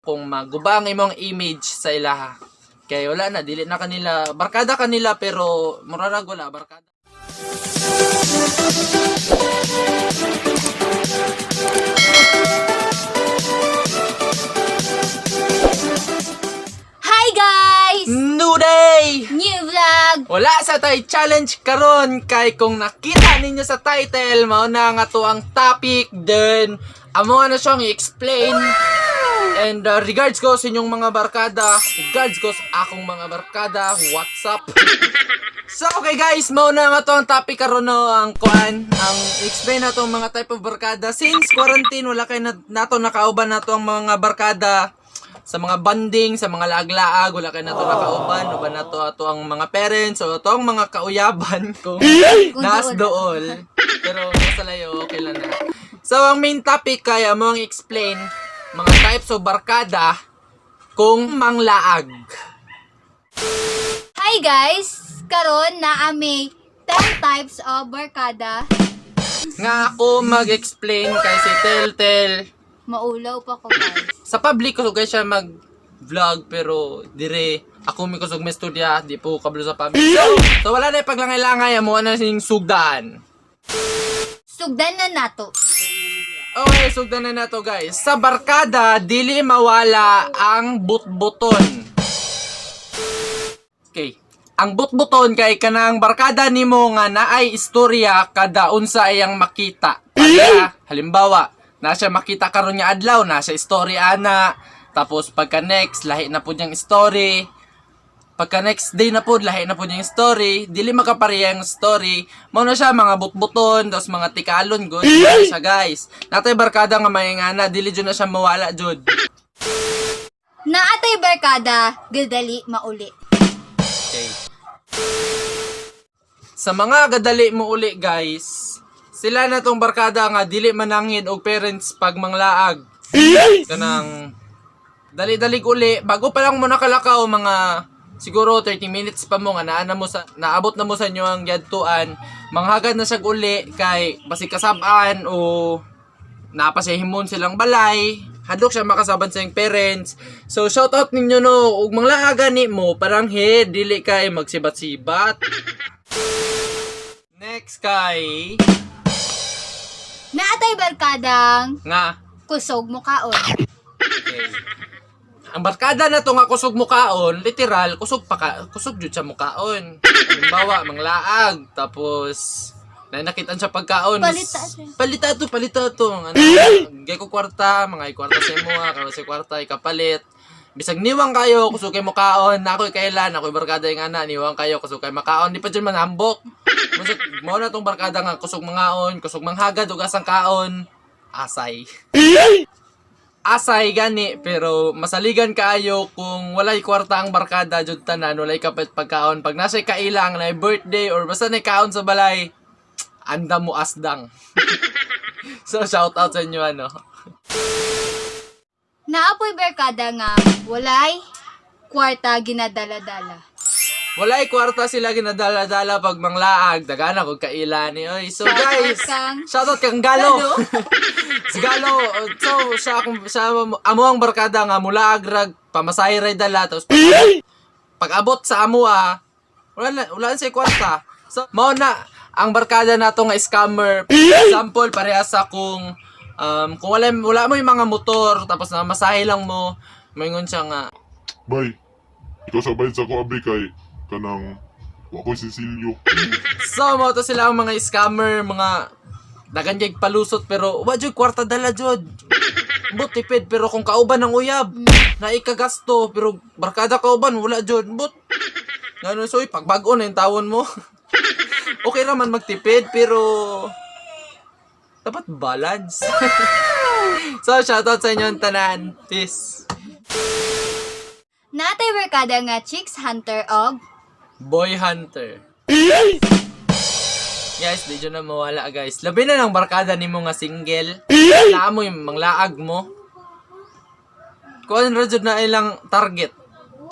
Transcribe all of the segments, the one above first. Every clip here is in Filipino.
kung magubang imong image sa ilaha. Kaya wala na, dili na kanila, barkada kanila pero murarag wala, barkada. Hi guys! New day! New vlog! Wala sa tay challenge karon kay kung nakita ninyo sa title, mao na nga to ang topic, then amo na siyang i-explain. And regards ko sa inyong mga barkada, regards ko sa akong mga barkada, what's up? So okay guys, mao na nga to ang topic karon no, ang kuan, ang explain na to mga type of barkada. Since quarantine wala kay nato nakauban nato ang mga barkada sa mga banding, sa mga laag-laag, wala kay nato nakauban, uban nato ato ang mga parents o ato ang mga kauyaban kung nas dool. Pero nasa layo okay lang na. So ang main topic kaya mo ang explain mga types of barkada kung manglaag. Hi guys! Karon na may 10 types of barkada. Nga ako mag-explain kay si Tel. Maulaw pa ko guys. Sa public ko guys siya mag-vlog pero dire ako mi kusog may studya, di po kablo sa public. So wala na paglangay-langay amo na sing sugdan. Sugdan na nato. Okay, sugdan na nato guys. Sa barkada dili mawala ang butbuton. Okay. Ang butbuton kay kanang barkada nimo nga naay istorya kada unsa iyang makita. Kaya halimbawa, na siya makita karon nga adlaw, na siya istorya ana. Tapos pagka next lahi na pud yang story. Pagka next day na pud lahi na pud yang story, dili makapareha ang story. Mao na siya mga butbuton, tapos mga tikalon good siya guys. Natay barkada nga mayngana, dili jud na siya mawala jud. Naatay barkada, gadali mauli. Okay. Sa mga gadali mo uli guys, sila na tong barkada nga dili manangin og parents pag manglaag. Kanang dali-dali uli bago pa lang mo nakalakaw mga siguro 30 minutes pa mo nga naabot na mo sa inyo ang yadtuan, manghagad na siya uli kay basig kasab-an o napasahimon silang balay. Hadlok siya makasaban sa iyong parents. So, shoutout ninyo no. Ug mga gani mo, parang dili kay magsibat-sibat. Next kay... Naatay barkadang Nga. kusog mo kaon. Okay. Ang barkada na to nga kusog mukaon, literal, kusog jud sa mukaon. Halimbawa, manglaag, tapos... nakita siya pagkaon. Palita to. Ano, gay ko kwarta, mga kwarta sa imo, karon sa kwarta ikapalit. Bisag niwang kayo, kusukay mo kaon, na ako'y kailan, ako'y barkada yung ana, niwang kayo, kusukay makaon, di pa dyan manambok. Mao na tong barkada nga, kusog mangaon, kusog manghagad, ug asang kaon, asay. Asay gani, pero masaligan kaayo kung walay kwarta ang barkada, jud tanan, walay kapit pagkaon. Pag nasa'y kailang, na birthday, or basta na kaon sa balay, anda mo asdang. So, shout out sa inyo, ano. Naapoy barkada nga walay kwarta ginadala-dala. Walay kwarta sila ginadala-dala pag manglaag. Dagana kog kaila ni. Oy, so guys, shout out kang Galo. Si Galo. So, siya amo ang barkada nga mula agrag pamasahe ray dala tapos pag abot sa amua, wala sa kwarta. So, mao na ang barkada nato nga scammer. Example, parehas sa kung wala mo yung mga motor, tapos na masahe lang mo, maingon siya nga, Bay, ikaw sa bayad sa ko abi kay kanang wako'y Cecilio. so mo to sila ang mga scammer, mga naganyag palusot pero wadyo kwarta dala jud. But tipid pero kung kauban ng uyab, na ikagasto pero barkada kauban wala jud. But ngano so pagbago na yung tawon mo. Okay raman magtipid pero dapat balance. So shoutout sa inyo tanan. Peace. Naatay barkada nga chicks hunter og Boy hunter. Guys, di dyan na mawala guys. Labi na ng barkada nimo nga single. Wala mo yung manglaag mo. Kung ano jud na ilang target.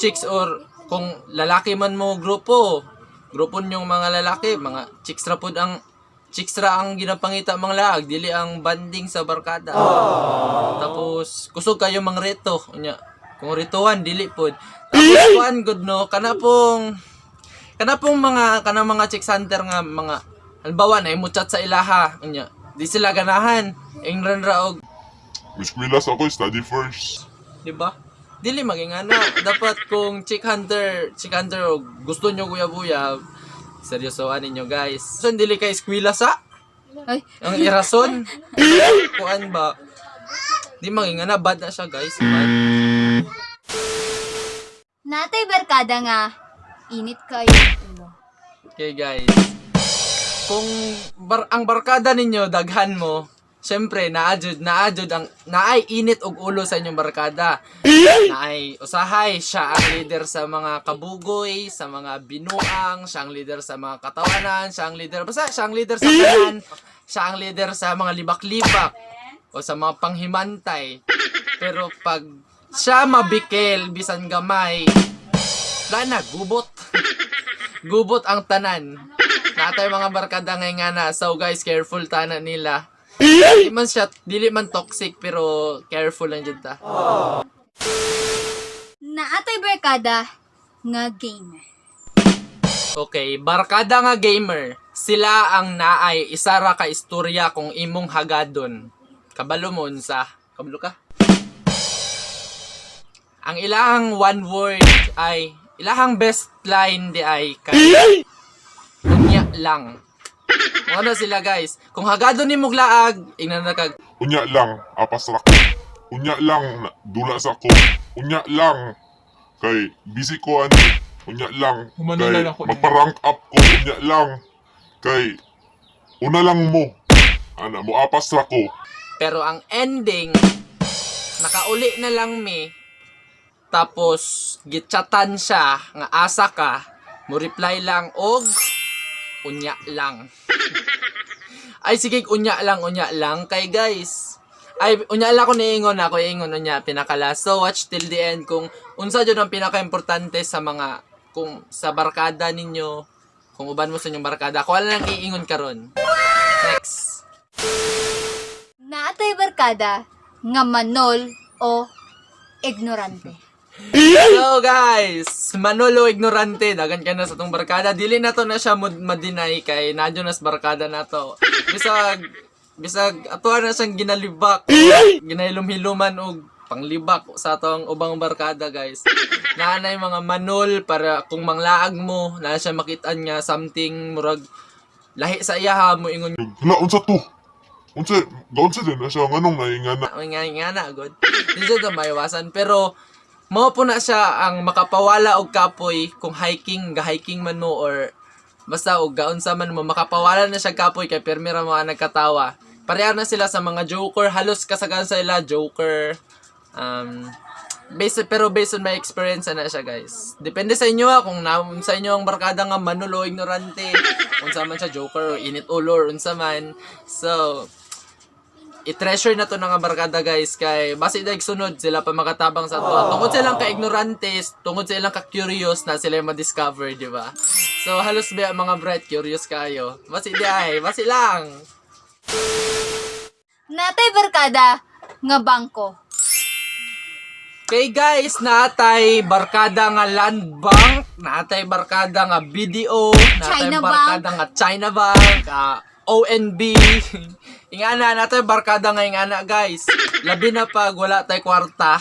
Chicks or kung lalaki man mo grupo. Grupo nyong mga lalaki, mga chicks ra pud ang chicks ra ang ginapangita mga laag, dili ang banding sa barkada. Tapos kusog kayo mang reto nya. Kung rituan dili pod. Tapos kuan good no kana pong mga chicks hunter nga mga halimbawa na imuchat sa ilaha nya. Di sila ganahan. Ingran ra og Eskwela sa ako, study first. di ba? Dili maging ano, dapat kung chick hunter og gusto nyo kuya-buya, seryosoan ninyo guys. So dili kay eskwela sa Ay, ang irason. Kuan ba? Di maging ana bad na siya guys. Bad. natay barkada nga init kayo ulo. Okay guys. Kung ang barkada ninyo daghan mo, syempre naadjud ang naay init og ulo sa inyong barkada. Naay usahay siya ang leader sa mga kabugoy, sa mga binuang, siya ang leader sa mga katawanan, siya ang leader sa kanan, siya ang leader sa mga libak-libak o sa mga panghimantay. Pero pag siya mabikel bisan gamay, wala na gubot. Gubot ang tanan. Natay mga barkada ngay nga na. So guys, careful tanan nila. Dili man toxic pero careful lang jud ta. Natay barkada nga gamer. Okay, barkada nga gamer. Sila ang naay isa ra ka istorya kung imong hagadon. Kabalo mo unsa? Kabalo ka? Ang ilahang one word ay ilahang best line di ay kay unya lang. Ano sila guys? Kung hagadon ni muglaag, ingnan na kag Unya lang, apas ra ko. Unya lang, dula sa ko. Unya lang, kay busy ko ani. Unya lang, kay magpa-rank up ko. Unya lang, kay una lang mo. Ana mo apas ra ko. pero ang ending nakauli na lang mi. Tapos gitchatan siya nga asa ka, mo reply lang og unya lang. Ay sige unya lang kay guys. Ay unya lang ko niingon unya pinakala. So watch till the end kung unsa jud ang pinaka-importante sa mga kung sa barkada ninyo, kung uban mo sa inyong barkada. Ko lang iingon karon. Next. Natay barkada nga manol o ignorante. So guys, manolo ignorante, dagan ka na sa tong barkada. Dili na to na siya ma-deny kay nadyo nas barkada na to. Bisag ato na siyang ginalibak, ginahilom-hiluman og panglibak sa atong ubang barkada guys. Naanay mga manol para kung manglaag mo, na siya makitaan nga something murag lahi sa iya mo ingon Hala, unsa to? Unsa din na siya nganong naingana. nga na god. Di siya maiwasan pero mao po na siya ang makapawala og kapoy kung hiking man mo or basta og gaunsa man mo makapawala na siya kapoy kay permira mga nagkatawa. Pareha na sila sa mga joker, halos kasagan sa ila joker. Based on my experience na siya guys. Depende sa inyo kung sa inyo ang barkada nga manulo ignorante, unsa man siya joker o init ulo or unsa man. So i-treasure na to nga barkada guys kay basi daig sunod sila pa makatabang sa to. Tungod silang ka-ignorantes, tungod silang ka-curious na sila ma-discover, di ba? So halos ba mga bright curious kayo. Basi lang. Natay barkada nga bangko. Okay guys, natay barkada nga land bank, natay barkada nga BDO, natay China barkada nga China Bank, ONB. Ingana natay barkada nga ingana guys. Labi na pag wala tay kwarta.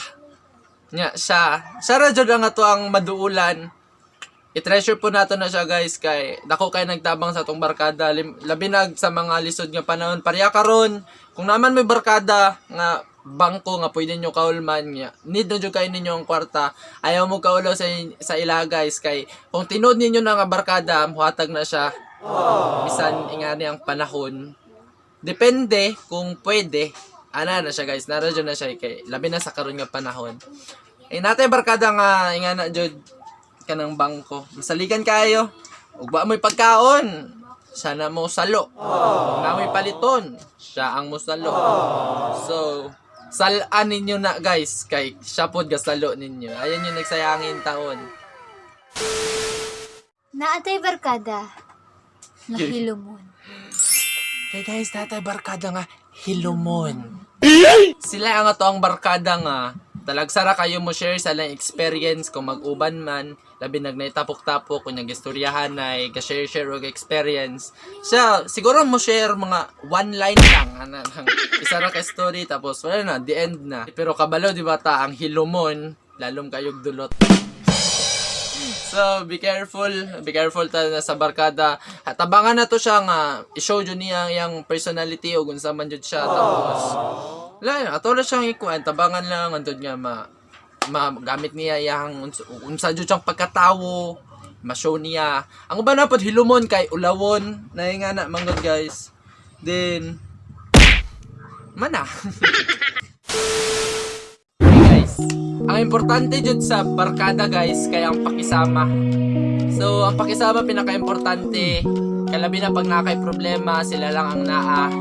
Nya siya ra jud ang ato ang maduulan. I-treasure po nato na siya guys kay dako kay nagtabang sa tong barkada. Labi na sa mga lisod nga panahon pareha karon. Kung naman may barkada nga bangko nga pwede nyo kaulman nga need na dyan kayo ninyo ang kwarta, ayaw mo kaulaw sa ila guys kay kung tinod ninyo na nga barkada muhatag na siya bisan ingani ang panahon depende kung pwede ana na siya guys naradyo na siya kay labi na sa karon nga panahon natay barkada nga ingana jud kanang bangko masaligan kayo ug ba mo'y pagkaon sana mo salo kung namoy paliton siya ang musalo so salaan ninyo na guys kay siya pod gasalo ninyo. Ayan yung nagsayangin taon. Naatay barkada nga hilumon. Kaya guys, natay barkada nga hilumon. Sila ang ato ang barkada nga talagsara kayo mo share sa lang experience kung mag-uban man, labi nagnay-tapok-tapok kung nag-istoryahan na ga-share og experience. So, siguro mo share mga one line lang, isa ra ka story tapos wala na, the end na. Pero kabalo di ba ta ang hilumon, lalom kayog dulot. So, be careful ta na sa barkada. Tabangan na to siya nga i-show jud niya yang personality o unsa man jud siya tapos wala, ato na siyang ikuan, tabangan lang, andun nga, magamit niya yung unsa dyan siyang pagkatawo, ma-show niya. Ang uban na po, hilumon kay ulawon, na nga na, manggod guys. Then, mana. Guys, ang importante dyan sa barkada guys, kaya ang pakisama. So, ang pakisama pinaka-importante, kalabi na pag nakay problema, sila lang ang naa.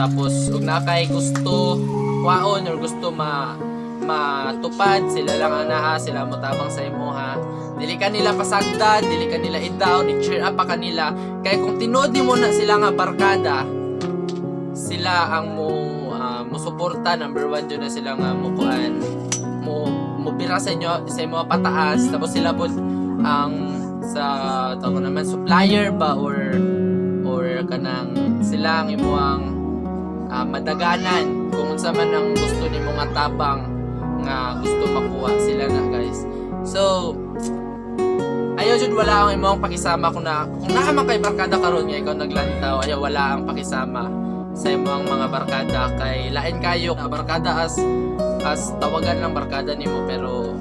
Tapos, kung nakay gusto kwaon or gusto matupad, sila lang ang naa, sila mo tabang sa imo ha. Dili ka nila pasagdan, dili ka nila i-down, i-cheer up pa kanila. Kaya kung tinood mo na sila nga barkada, sila ang mo suporta, number 1 dyan na sila nga mo kuan, mo bira sa inyo, sa imo pataas, tapos sila po ang sa tawag naman supplier ba or kanang sila ang imuang madaganan kung unsa man ang gusto nimo nga tabang nga gusto makuha sila na guys. So ayaw jud wala ang imong pakisama kung naa man kay barkada karon nga ikaw naglantaw, ayaw wala ang pakisama sa imong mga barkada kay lain kayo na barkada as tawagan lang barkada nimo pero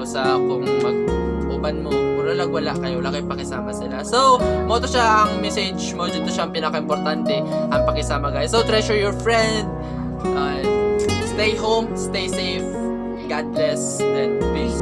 sa kung mag-uban mo wala kayo pakisama sila. So, mo to siya ang message mo, dito siya ang pinaka-importante ang pakisama guys. So, treasure your friend, stay home, stay safe, God bless, and peace.